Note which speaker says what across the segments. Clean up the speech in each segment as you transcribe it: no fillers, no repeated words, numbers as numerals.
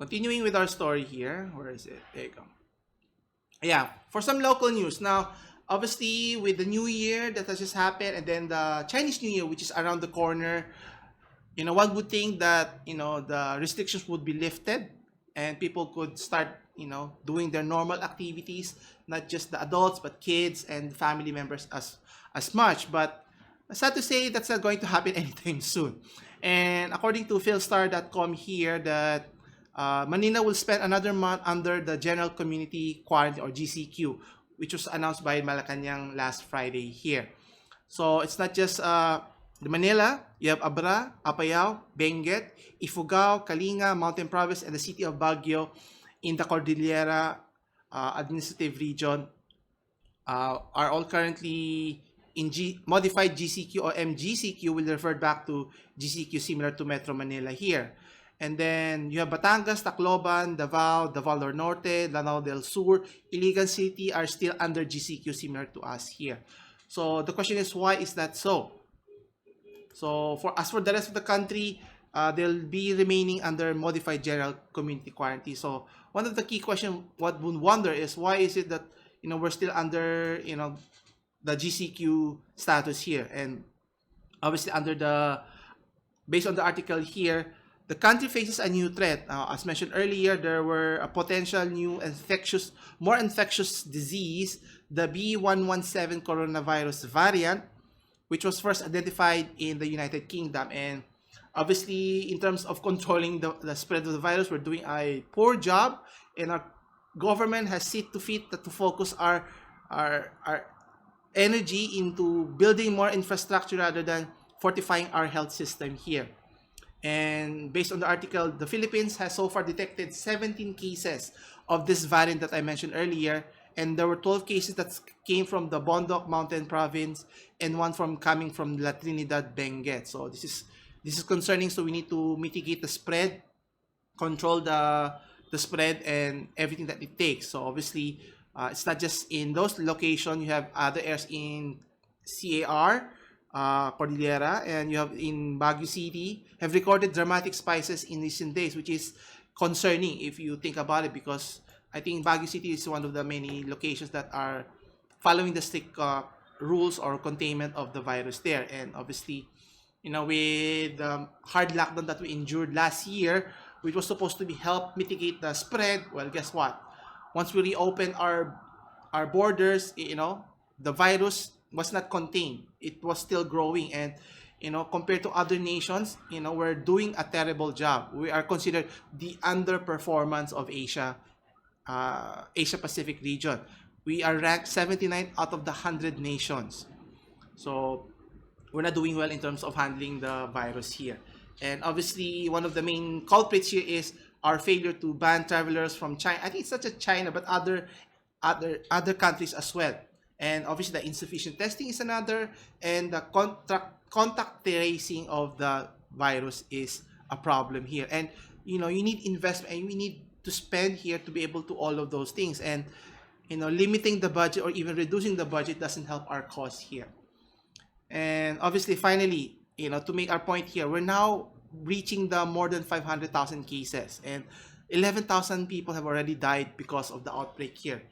Speaker 1: continuing with our story here. Where is it? There you go. Yeah, for some local news. Now, obviously, with the new year that has just happened, and then the Chinese New Year, which is around the corner, one would think that, the restrictions would be lifted and people could start, doing their normal activities, not just the adults, but kids and family members as much. But sad to say, that's not going to happen anytime soon. And according to philstar.com here, that Manila will spend another month under the General Community Quarantine, or GCQ, which was announced by Malacanang last Friday here. So it's not just the Manila, you have Abra, Apayao, Benguet, Ifugao, Kalinga, Mountain Province, and the city of Baguio in the Cordillera Administrative Region are all currently in modified GCQ, or MGCQ will revert back to GCQ similar to Metro Manila here. And then you have Batangas, Tacloban, Davao, Davao del Norte, Lanao del Sur, Iligan City are still under GCQ similar to us here. So the question is, why is that so? So as for the rest of the country, they'll be remaining under modified general community quarantine. So one of the key questions what would wonder is, why is it that we're still under the GCQ status here? And obviously based on the article here, the country faces a new threat. As mentioned earlier, there were a potential new more infectious disease, the B.1.1.7 coronavirus variant, which was first identified in the United Kingdom. And obviously, in terms of controlling the spread of the virus, we're doing a poor job, and our government has seen to fit to focus our energy into building more infrastructure rather than fortifying our health system here. And based on the article, the Philippines has so far detected 17 cases of this variant that I mentioned earlier, and there were 12 cases that came from the Bondoc Mountain Province and one coming from La Trinidad Benguet. So this is concerning. So we need to mitigate the spread, control the spread, and everything that it takes. So obviously, it's not just in those locations. You have other areas in CAR, Cordillera, and you have in Baguio City have recorded dramatic spikes in recent days, which is concerning if you think about it, because I think Baguio City is one of the many locations that are following the strict rules or containment of the virus there. And obviously, with the hard lockdown that we endured last year, which was supposed to help mitigate the spread, well, guess what? Once we reopen our borders, the virus was not contained. It was still growing, and compared to other nations, we're doing a terrible job. We are considered the underperformance of Asia Pacific region. We are ranked 79 out of the 100 nations. So we're not doing well in terms of handling the virus here. And obviously, one of the main culprits here is our failure to ban travelers from China. I think it's not just China, but other countries as well. And obviously, the insufficient testing is another, and the contact tracing of the virus is a problem here. And you need investment, and we need to spend here to be able to all of those things. And limiting the budget or even reducing the budget doesn't help our cause here. And obviously, finally, to make our point here, we're now reaching the more than 500,000 cases, and 11,000 people have already died because of the outbreak here.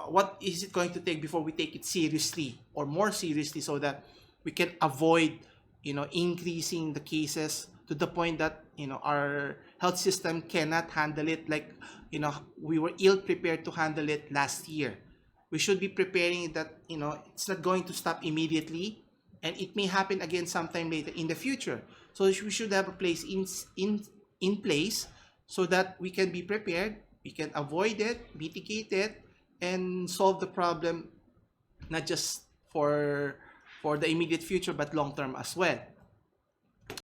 Speaker 1: What is it going to take before we take it seriously, or more seriously, so that we can avoid, increasing the cases to the point that, our health system cannot handle it, like, we were ill prepared to handle it last year. We should be preparing that, it's not going to stop immediately, and it may happen again sometime later in the future. So we should have a place in place so that we can be prepared, we can avoid it, mitigate it, and solve the problem, not just for the immediate future, but long term as well.